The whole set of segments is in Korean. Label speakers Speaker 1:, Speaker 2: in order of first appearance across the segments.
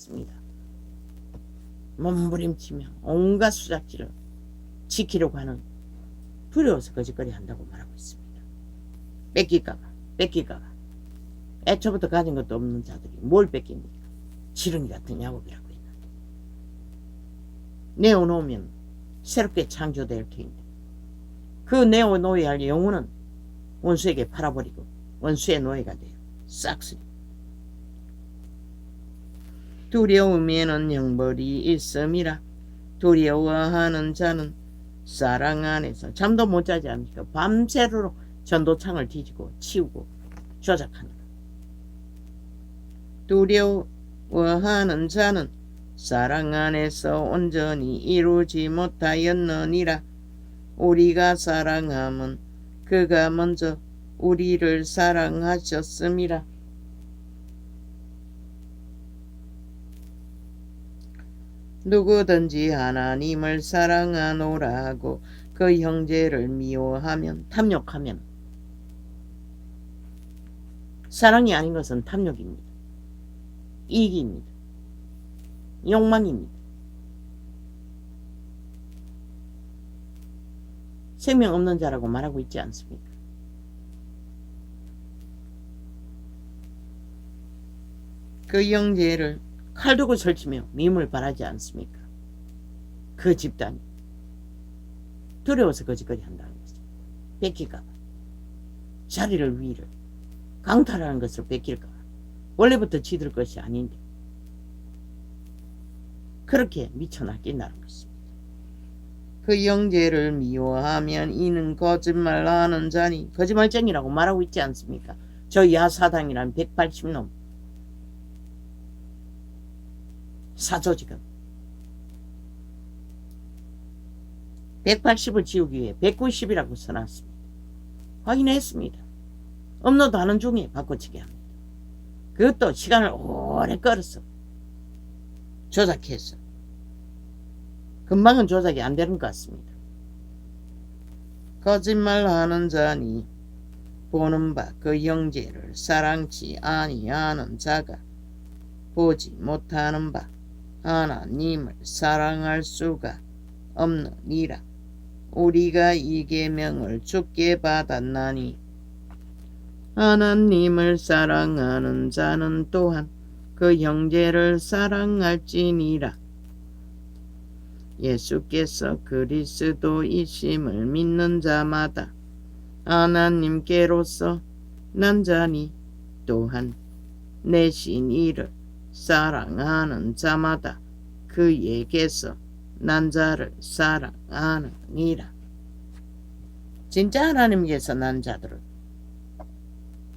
Speaker 1: 있습니다. 몸부림치며 온갖 수작질을 지키려고 하는, 두려워서 거짓거리 한다고 말하고 있습니다. 뺏길까봐. 애초부터 가진 것도 없는 자들이 뭘 뺏깁니까? 지렁이 같은 야곱이라고 했는데. 내어놓으면 새롭게 창조될 터인데, 그 내어놓아야 할 영혼은 원수에게 팔아버리고 원수의 노예가 돼요. 싹쓸이. 두려움에는 형벌이 있음이라. 두려워하는 자는 사랑 안에서 잠도 못 자지 않으니까 밤새도록 전도창을 뒤지고 치우고 조작하느라. 두려워하는 자는 사랑 안에서 온전히 이루지 못하였느니라. 우리가 사랑함은 그가 먼저 우리를 사랑하셨음이라. 누구든지 하나님을 사랑하노라 하고 그 형제를 미워하면, 탐욕하면, 사랑이 아닌 것은 탐욕입니다. 이익입니다. 욕망입니다. 생명 없는 자라고 말하고 있지 않습니까? 그 형제를 칼 두고 설치며 미움을 바라지 않습니까? 그 집단이 두려워서 거짓거리 한다는 거죠. 뺏길까봐, 자리를 위를 강탈하는 것을 뺏길까봐. 원래부터 지들 것이 아닌데 그렇게 미쳐나낀다는 것입니다. 그 형제를 미워하면 이는 거짓말하는 자니, 거짓말쟁이라고 말하고 있지 않습니까? 저 야사당이란 180놈 사조. 지금 180을 지우기 위해 190이라고 써놨습니다. 확인했습니다. 업로드 하는 중에 바꿔치기 합니다. 그것도 시간을 오래 끌어서 조작해서 금방은 조작이 안 되는 것 같습니다. 거짓말하는 자니 보는 바 그 형제를 사랑치 아니하는 자가 보지 못하는 바 하나님을 사랑할 수가 없느니라. 우리가 이 계명을 주께 받았나니 하나님을 사랑하는 자는 또한 그 형제를 사랑할지니라. 예수께서 그리스도이심을 믿는 자마다 하나님께로서 난 자니, 또한 내신 이를 사랑하는 자마다 그에게서 난 자를 사랑하느니라. 진짜 하나님께서 난 자들을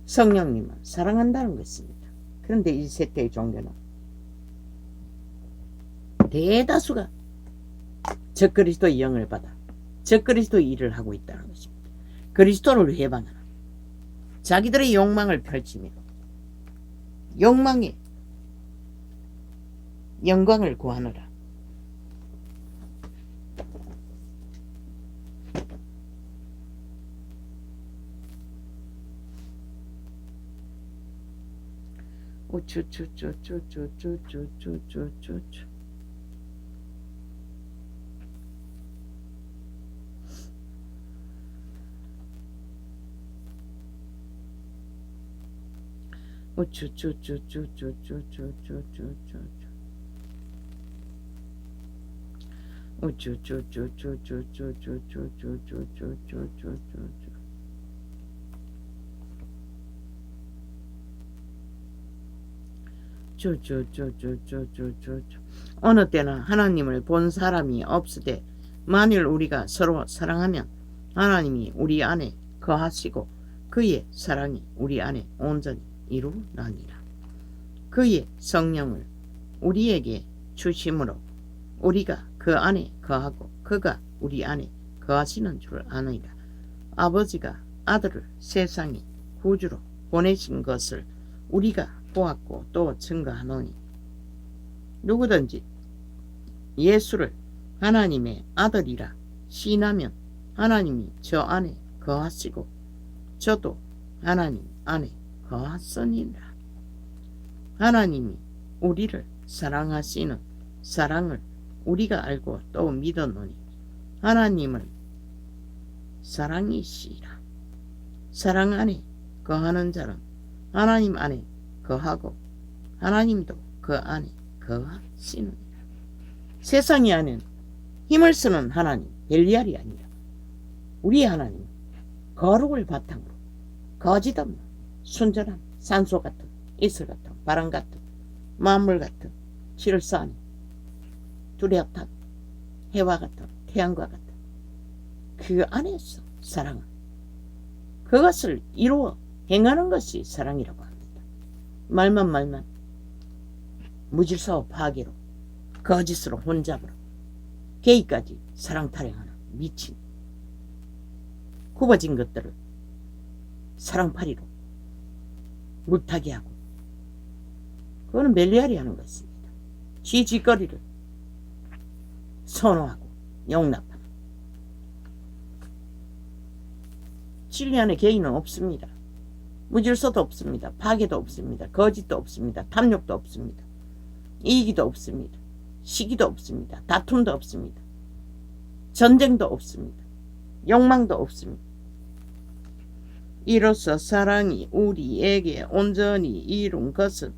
Speaker 1: 성령님은 사랑한다는 것입니다. 그런데 이 세대의 종교는 대다수가 적그리스도의 영을 받아 적그리스도의 일을 하고 있다는 것입니다. 그리스도를 회방하는, 자기들의 욕망을 펼치며 욕망의 영광을 구하느라 어느 때는 하나님을 본 사람이 없으되 만일 우리가 서로 사랑하면 하나님이 우리 안에 거하시고 그의 사랑이 우리 안에 온전히 이루나니라. 그의 성령을 우리에게 주심으로 우리가 그 안에 거하고 그가 우리 안에 거하시는 줄 아느니라. 아버지가 아들을 세상에 구주로 보내신 것을 우리가 보았고 또 증거하노니, 누구든지 예수를 하나님의 아들이라 시인하면 하나님이 저 안에 거하시고 저도 하나님 안에 거하시니라. 하나님이 우리를 사랑하시는 사랑을 우리가 알고 또 믿었노니 하나님은 사랑이시라. 사랑 안에 거하는 자는 하나님 안에 거하고 하나님도 그 안에 거하시느니라. 세상이 아닌 힘을 쓰는 하나님, 벨리알이 아니라 우리 하나님 거룩을 바탕으로 거짓 없는 순전한 산소 같은 이슬 같은 바람 같은 만물 같은 질서 뚜렷한 해와 같은 태양과 같은 그 안에서 사랑은 그것을 이루어 행하는 것이 사랑이라고 합니다. 말만 무질서 파괴로 거짓으로 혼잡으로 개의까지 사랑 타령하는 미친 굽어진 것들을 사랑파리로 물타기 하고 그거는 멜리알이 하는 것입니다. 쥐짓거리를 선호하고 용납하는 진리 안에 개인은 없습니다. 무질서도 없습니다. 파괴도 없습니다. 거짓도 없습니다. 탐욕도 없습니다. 이기도 없습니다. 시기도 없습니다. 다툼도 없습니다. 전쟁도 없습니다. 욕망도 없습니다. 이로써 사랑이 우리에게 온전히 이룬 것은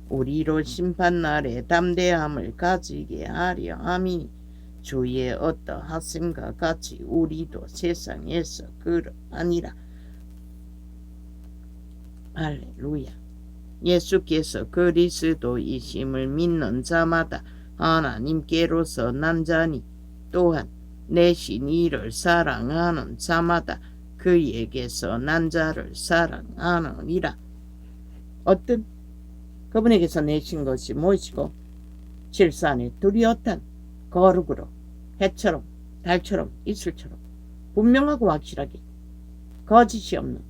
Speaker 1: 우리로 심판날에 담대함을 가지게 하려 함이니 주의 어떠하심과 같이 우리도 세상에서 그러하니라. 할렐루야. 예수께서 그리스도이심을 믿는 자마다 하나님께로서 난 자니 또한 내신 이를 사랑하는 자마다 그에게서 난 자를 사랑하느니라. 어떤 그분에게서 내신 것이 무엇이고 질서 안에 뚜렷한 거룩으로 해처럼 달처럼 이슬처럼 분명하고 확실하게 거짓이 없는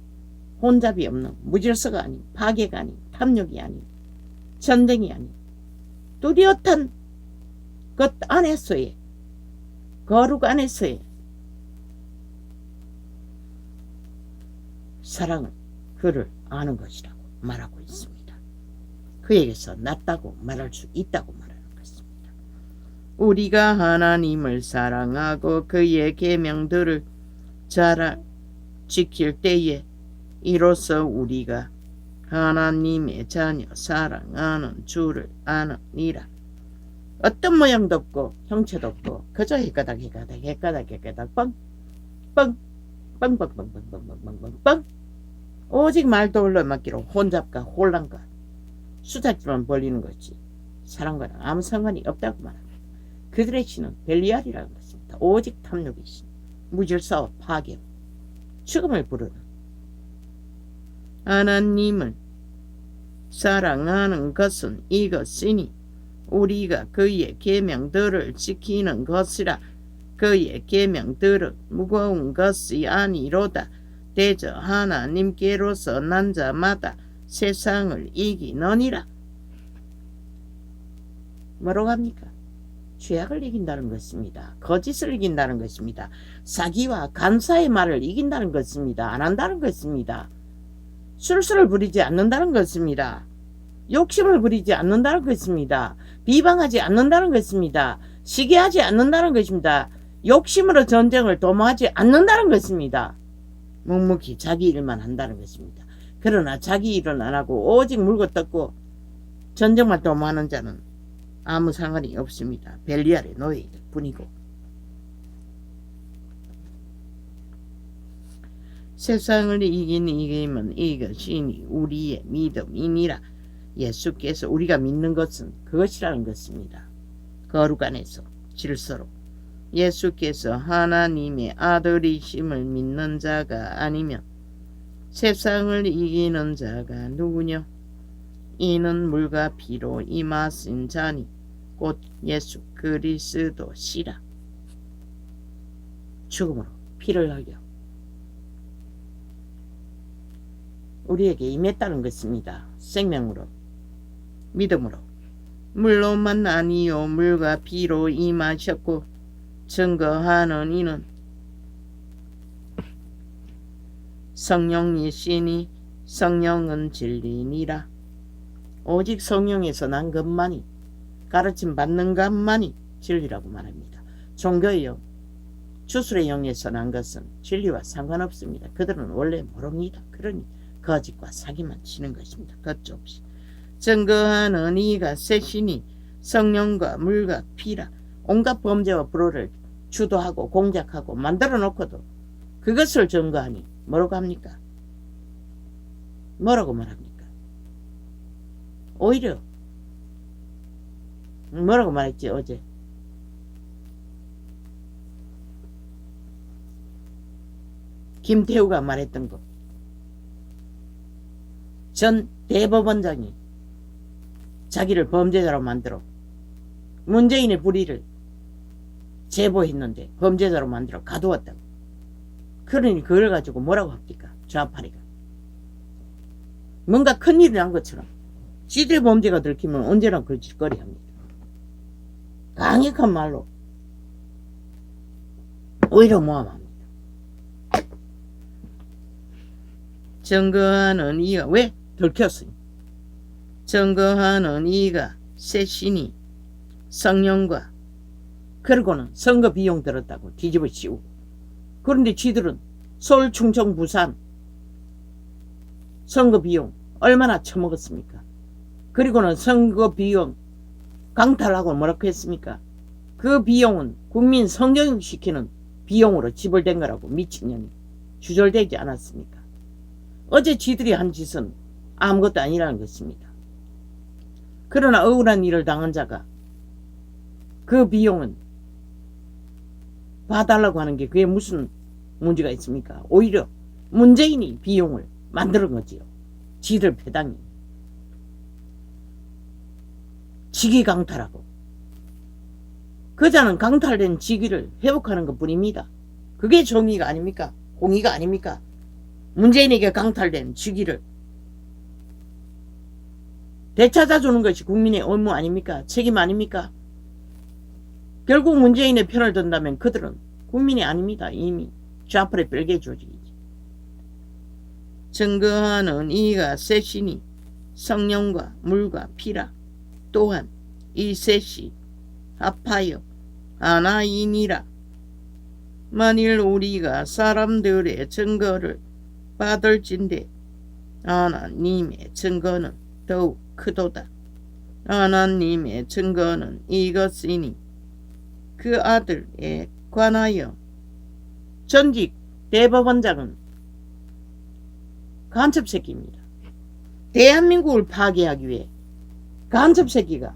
Speaker 1: 혼잡이 없는 무질서가 아닌 파괴가 아닌 탐욕이 아닌 전쟁이 아닌 뚜렷한 것 안에서의 거룩 안에서의 사랑을 그를 아는 것이라고 말하고 있습니다. 그에게서 낫다고 말할 수 있다고 말하는 것입니다. 우리가 하나님을 사랑하고 그의 계명들을 잘 지킬 때에 이로써 우리가 하나님의 자녀 사랑하는 줄을 아느니라. 어떤 모양도 없고 형체도 없고 그저 헷가닥 뻥 오직 말도 올려맞기로 혼잡과 혼란과 수작질만 벌리는 것이 사랑과는 아무 상관이 없다고 말합니다. 그들의 신은 벨리알이라는 것입니다. 오직 탐욕의 신, 무질서와 파괴, 죽음을 부르는 하나님을 사랑하는 것은 이것이니 우리가 그의 계명들을 지키는 것이라. 그의 계명들은 무거운 것이 아니로다. 대저 하나님께로서 난 자마다 세상을 이기느니라. 뭐라고 합니까? 죄악을 이긴다는 것입니다. 거짓을 이긴다는 것입니다. 사기와 간사의 말을 이긴다는 것입니다. 안 한다는 것입니다. 술수를 부리지 않는다는 것입니다. 욕심을 부리지 않는다는 것입니다. 비방하지 않는다는 것입니다. 시기하지 않는다는 것입니다. 욕심으로 전쟁을 도모하지 않는다는 것입니다. 묵묵히 자기 일만 한다는 것입니다. 그러나 자기 일은 안 하고 오직 물고 뜯고 전쟁만 도모하는 자는 아무 상관이 없습니다. 벨리알의 노예일 뿐이고 세상을 이긴 이김은 이것이니 우리의 믿음이니라. 예수께서 우리가 믿는 것은 그것이라는 것입니다. 거룩 안에서 질서로 예수께서 하나님의 아들이심을 믿는 자가 아니면 세상을 이기는 자가 누구냐? 이는 물과 피로 임하신 자니 곧 예수 그리스도시라. 죽음으로 피를 흘려 우리에게 임했다는 것입니다. 생명으로 믿음으로 물로만 아니요 물과 피로 임하셨고 증거하는 이는 성령이시니 성령은 진리니라. 오직 성령에서 난 것만이 가르침 받는 것만이 진리라고 말합니다. 종교의 영, 주술의 영에서 난 것은 진리와 상관없습니다. 그들은 원래 모릅니다. 그러니 거짓과 사기만 치는 것입니다. 겉없이. 증거하는 이가 셋이니 성령과 물과 피라. 온갖 범죄와 불호를 주도하고 공작하고 만들어 놓고도 그것을 증거하니 뭐라고 합니까? 뭐라고 말합니까? 오히려 뭐라고 말했지 어제? 김태우가 말했던 거. 전 대법원장이 자기를 범죄자로 만들어 문재인의 불의를 제보했는데 범죄자로 만들어 가두었다고. 그러니 그걸 가지고 뭐라고 합니까? 좌파리가. 뭔가 큰일이 난 것처럼 지들의 범죄가 들키면 언제나 걸짓거리 합니다. 강력한 말로 오히려 모함합니다. 증거하는 이가 왜 들켰으니 증거하는 이가 셋이니 성령과 그리고는 선거 비용 들었다고 뒤집어 씌우고 그런데 지들은 서울 충청 부산 선거 비용 얼마나 처먹었습니까? 그리고는 선거 비용 강탈하고 뭐라고 했습니까? 그 비용은 국민 성교육시키는 비용으로 지불된 거라고 미친년이 주절되지 않았습니까? 어제 지들이 한 짓은 아무것도 아니라는 것입니다. 그러나 억울한 일을 당한 자가 그 비용은 봐달라고 하는 게 그게 무슨 문제가 있습니까? 오히려 문재인이 비용을 만드는 거지요. 지들 배당이. 직위 강탈하고 그자는 강탈된 직위를 회복하는 것 뿐입니다. 그게 정의가 아닙니까? 공의가 아닙니까? 문재인에게 강탈된 직위를 되찾아주는 것이 국민의 의무 아닙니까? 책임 아닙니까? 결국 문재인의 편을 든다면 그들은 국민이 아닙니다. 이미 좌파의 별개 조직이지. 증거하는 이가 셋이니 성령과 물과 피라. 또한 이 셋이 합하여 하나이니라. 만일 우리가 사람들의 증거를 받을진대 하나님의 증거는 더욱 크도다. 하나님의 증거는 이것이니 그 아들에 관하여. 전직 대법원장은 간첩새끼입니다. 대한민국을 파괴하기 위해 간첩새끼가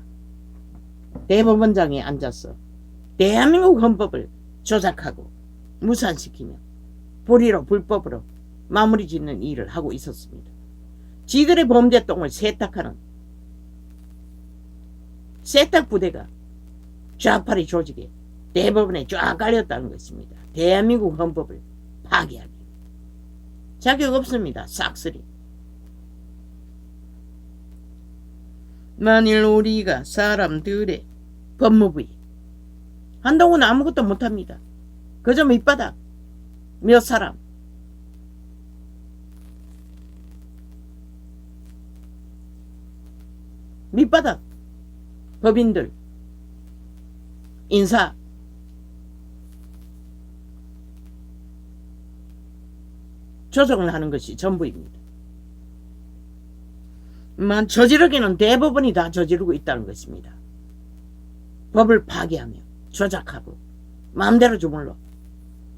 Speaker 1: 대법원장에 앉아서 대한민국 헌법을 조작하고 무산시키며 불의로 불법으로 마무리 짓는 일을 하고 있었습니다. 지들의 범죄똥을 세탁하는 세탁부대가 좌파리 조직에 대법원에 쫙 깔렸다는 것입니다. 대한민국 헌법을 파괴하기. 자격 없습니다. 싹쓸이. 만일 우리가 사람들의 법무부에 한동훈은 아무것도 못합니다. 그저 밑바닥 몇 사람 밑바닥 법인들 인사 조정을 하는 것이 전부입니다. 저지르기는 대부분이 다 저지르고 있다는 것입니다. 법을 파괴하며 조작하고 마음대로 주물러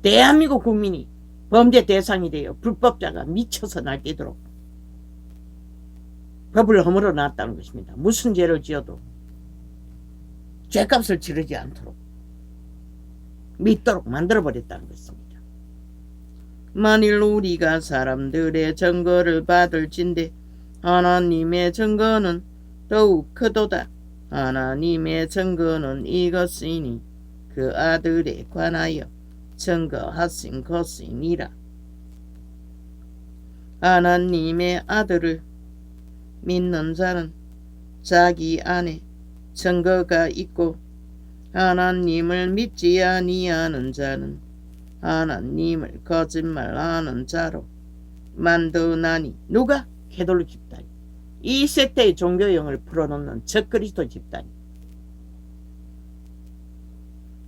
Speaker 1: 대한민국 국민이 범죄 대상이 되어 불법자가 미쳐서 날뛰도록 법을 허물어 놨다는 것입니다. 무슨 죄를 지어도 죄값을 치르지 않도록 믿도록 만들어버렸다는 것입니다. 만일 우리가 사람들의 증거를 받을진대 하나님의 증거는 더욱 크도다. 하나님의 증거는 이것이니 그 아들에 관하여 증거하신 것이니라. 하나님의 아들을 믿는 자는 자기 안에 증거가 있고 하나님을 믿지 아니하는 자는 하나님을 거짓말하는 자로 만드나니. 누가? 캐톨릭 집단이. 이 세대의 종교형을 풀어놓는 적그리스도 집단이.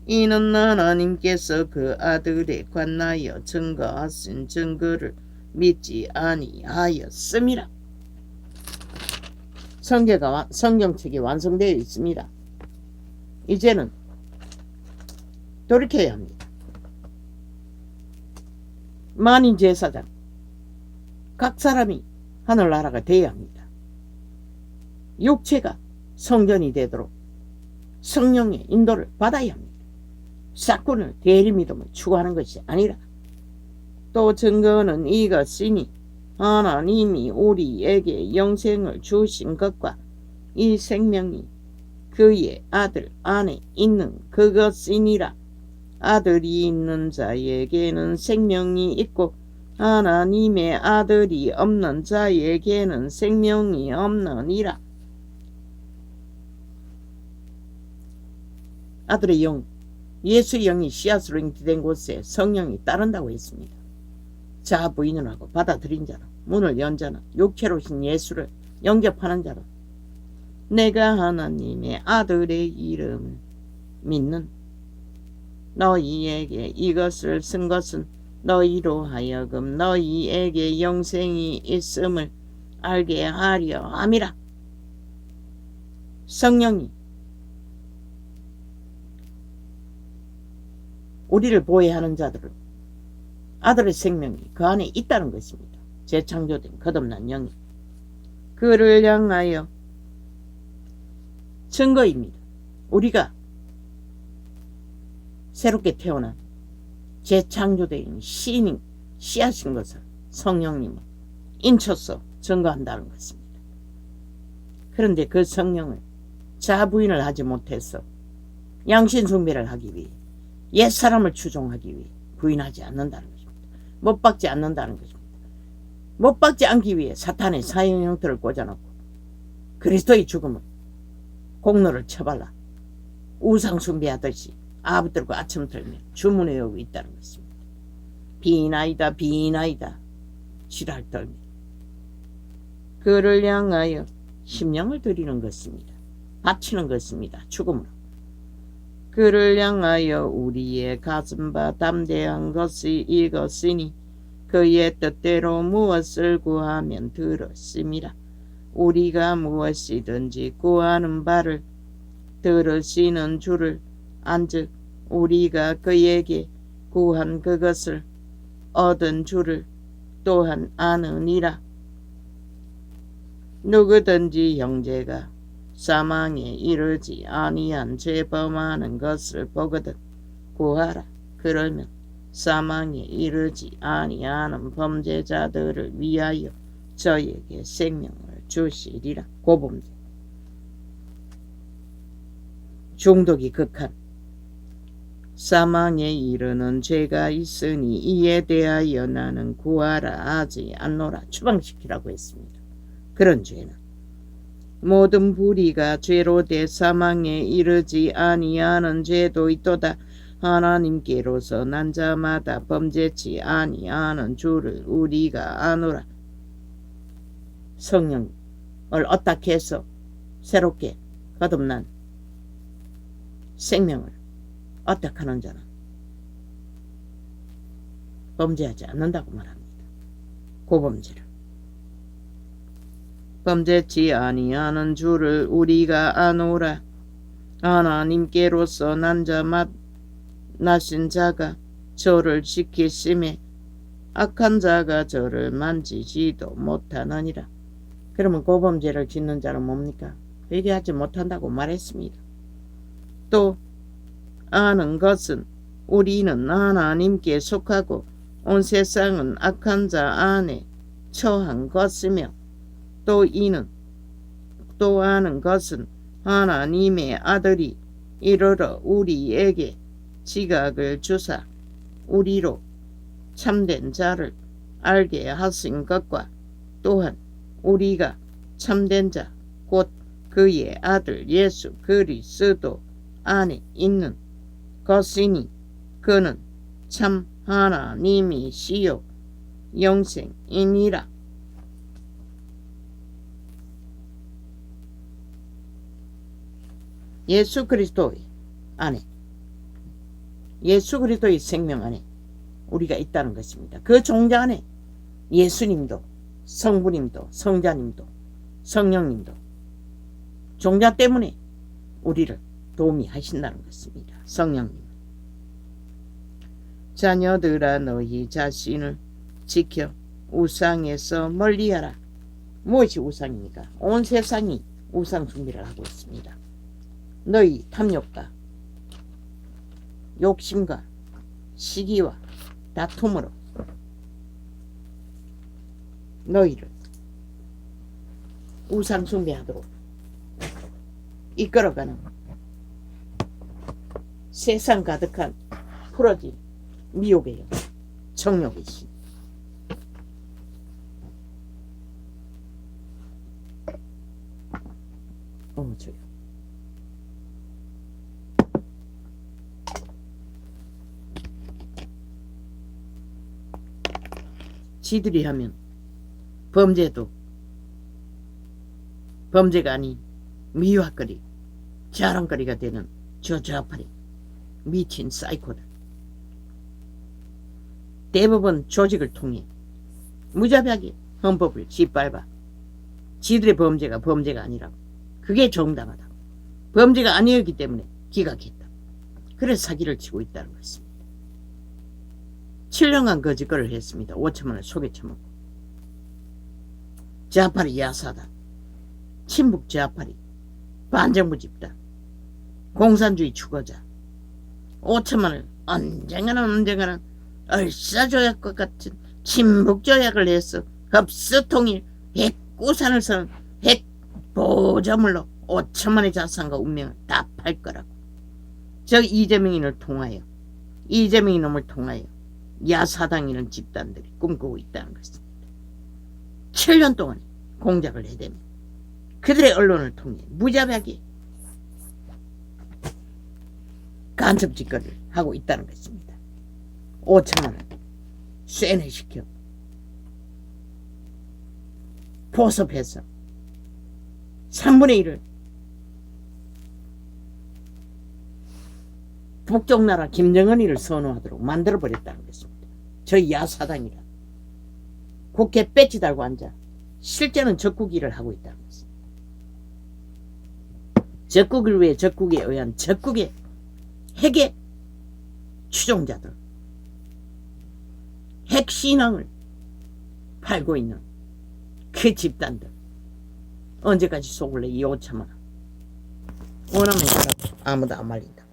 Speaker 1: 이는 하나님께서 그 아들에 관하여 증거하신 증거를 믿지 아니하였음이라. 성경책이 완성되어 있습니다. 이제는 돌이켜야 합니다. 만인 제사장 각 사람이 하늘나라가 되어야 합니다. 육체가 성전이 되도록 성령의 인도를 받아야 합니다. 사건을 대리믿음을 추구하는 것이 아니라, 또 증거는 이것이니 하나님이 우리에게 영생을 주신 것과 이 생명이 그의 아들 안에 있는 그것이니라. 아들이 있는 자에게는 생명이 있고 하나님의 아들이 없는 자에게는 생명이 없느니라. 아들의 영, 예수의 영이 씨앗으로 잉태된 곳에 성령이 따른다고 했습니다. 자아 부인을 하고 받아들인 자는, 문을 연 자는, 육체로 오신 예수를 영접하는 자는 내가 하나님의 아들의 이름을 믿는 너희에게 이것을 쓴 것은 너희로 하여금 너희에게 영생이 있음을 알게 하려 함이라. 성령이 우리를 보호하는 자들은 아들의 생명이 그 안에 있다는 것입니다. 재창조된 거듭난 영이 그를 향하여 증거입니다. 우리가 새롭게 태어난 재창조된 씨앗인 것을 성령님은 인쳐서 증거한다는 것입니다. 그런데 그 성령을 자부인을 하지 못해서 양신숭배를 하기 위해, 옛사람을 추종하기 위해 부인하지 않는다는 것입니다. 못 박지 않는다는 것입니다. 못 박지 않기 위해 사탄의 사형 형태를 꽂아놓고 그리스도의 죽음을 공로를 쳐발라 우상숭배하듯이 아부들과 아침 들며 주문해 오고 있다는 것입니다. 비나이다 비나이다 지랄 떨며 그를 향하여 심령을 드리는 것입니다. 바치는 것입니다. 죽음으로. 그를 향하여 우리의 가슴과 담대한 것이 이것이니 그의 뜻대로 무엇을 구하면 들으심이라. 우리가 무엇이든지 구하는 바를 들으시는 줄을 안즉 우리가 그에게 구한 그것을 얻은 줄을 또한 아느니라. 누구든지 형제가 사망에 이르지 아니한 죄범하는 것을 보거든 구하라. 그러면 사망에 이르지 아니하는 범죄자들을 위하여 저에게 생명을 주시리라. 고범죄, 중독이 극한 사망에 이르는 죄가 있으니 이에 대하여 나는 구하라 하지 않노라. 추방시키라고 했습니다. 그런 죄는 모든 불의가 죄로 돼 사망에 이르지 아니하는 죄도 있도다. 하나님께로서 난 자마다 범죄치 아니하는 줄을 우리가 아노라. 성령을 어떻게 해서 새롭게 거듭난 생명을 어떻게 하는 자는 범죄하지 않는다고 말합니다. 고범죄를 범죄치 아니하는 줄을 우리가 아노라. 하나님께로서 난 자 나신 자가 저를 지키심에 악한 자가 저를 만지지도 못하느니라. 그러면 고범죄를 짓는 자는 뭡니까? 회개하지 못한다고 말했습니다. 또 아는 것은 우리는 하나님께 속하고 온 세상은 악한 자 안에 처한 것이며, 또 아는 것은 하나님의 아들이 이르러 우리에게 지각을 주사 우리로 참된 자를 알게 하신 것과 또한 우리가 참된 자 곧 그의 아들 예수 그리스도 안에 있는 것이니 그는 참 하나님이시요 영생이니라. 예수 그리스도 안에 예수 그리스도의 생명 안에 우리가 있다는 것입니다. 그 종자 안에 예수님도 성부님도 성자님도 성령님도 종자 때문에 우리를 도움이 하신다는 것입니다. 성령님. 자녀들아 너희 자신을 지켜 우상에서 멀리하라. 무엇이 우상입니까? 온 세상이 우상 숭배를 하고 있습니다. 너희 탐욕과 욕심과 시기와 다툼으로 너희를 우상 숭배하도록 이끌어가는 세상 가득한 풀어진 미혹의 정욕의 신. 저요. 지들이 하면 범죄도 범죄가 아닌 미화거리, 자랑거리가 되는 저 좌파리 미친 사이코들. 대법원 조직을 통해 무자비하게 헌법을 짓밟아 지들의 범죄가 범죄가 아니라고, 그게 정당하다, 범죄가 아니었기 때문에 기각했다, 그래서 사기를 치고 있다는 것입니다. 7년간 거짓거리를 했습니다. 5천만원 속에 쳐먹고. 좌파리 야사다, 친북 좌파리, 반정부 집단, 공산주의 추구자, 5천만을 언젠가는 얼싸조약과 같은 친북조약을 해서 흡수통일 핵구산을 선 핵보조물로 5천만의 자산과 운명을 다 팔 거라고. 저 이재명인을 통하여, 이재명이 놈을 통하여 야사당이라는 집단들이 꿈꾸고 있다는 것입니다. 7년 동안 공작을 해대며 그들의 언론을 통해 무자비하게 간첩 짓거리를 하고 있다는 것입니다. 5천만원 쇠뇌시켜 포섭해서 3분의 1을 북쪽 나라 김정은이를 선호하도록 만들어버렸다는 것입니다. 저 야사당이라 국회 배지 달고 앉아 실제는 적국일을 하고 있다는 것입니다. 적국을 위해 적국에 의한 적국의 핵의 추종자들, 핵신앙을 팔고 있는 그 집단들 언제까지 속을래? 이 5천만원 원하면 가라고. 아무도 안 말린다.